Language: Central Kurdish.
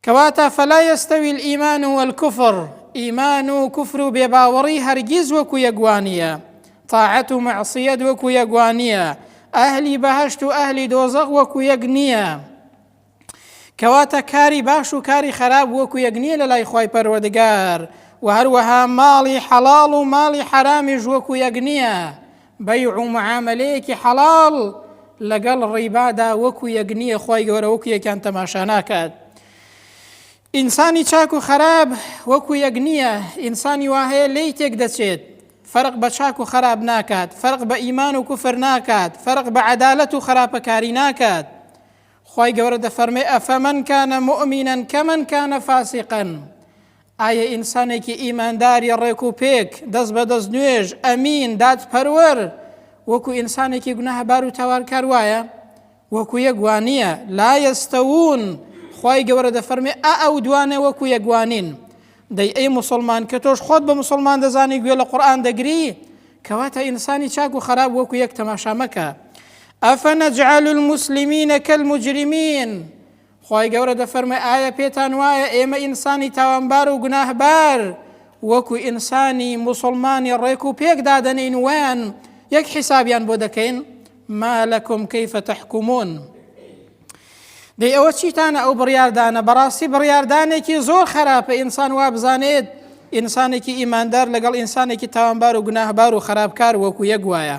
كواتا فلا يستوي الإيمان والكفر، إيمان وكفر بباوري هرجز وكو يقوانيا، طاعة معصية وكو يقوانيا، أهلي بهشت أهلي دوزغ وكو يقنيا. كواتا كاري باشو كاري خراب وكو يقنيا للاي خواي پروردگار، وهروها مالي حلال ومالي حرامي وكو يقنيا، بيع معامليك حلال لقل ريبادا وكو يقنيا خواي قورا وكو يكان تماشاناكات. ئینسانی چاک و خراپ وەکو یەک نییە، ئینسانی واهەیە لێی تێک دەچێت، فەرق بە چاک و خراپ ناکات، فەرق بە ئیمان و کوفر ناکات، فەرق بە عەدالەت و خراپەکاری ناکات. خوای گەورە دەفەرمێ ئەفەمەن کانە مؤمینەن کەمەن کانە فاسیقەن، ئایا ئینسانێکی ئیمانداری ڕێک و پێک دەست بە دەست نوێژ ئەمین دادپەروەر وەکو ئینسانێکی گوناهبار و تاوانکار وایە؟ وەکو یەک وانییە. لا یەستەوون، خوای گەورە دەفەرمێ ئەو دوانێ وەکو یەکوانین. دەی ئەی موسڵمان کە تۆش خۆت بە موسڵمان دەزانی گوێ لە قورئان دەگری، کەواتە ئینسانی چاک و خراپ وەکو یەک تەماشا مەکە. ئەفەنەجعەل الموسلیمینە کەلموجرمین، خوای گەورە دەفەرمێ ئایا پێتان وایە ئێمە ئینسانی تاوانبار و گوناهبار وەکو ئینسانی موسڵمانی ڕێک و پێک دادەنین ویان یەک حیسابیان بۆ دەکەین؟ ما لەکم کەیفە تەحکومون. دەی ئەوە چیتانە ئەو بڕیاردانە؟ بەڕاستی بڕیاردانێکی زۆر خراپە. ئینسان وا بزانێت ئینسانێکی ئیماندار لەگەڵ ئینسانێکی تاوانبار و گوناهبار و خراپکار وەکو یەک وایە.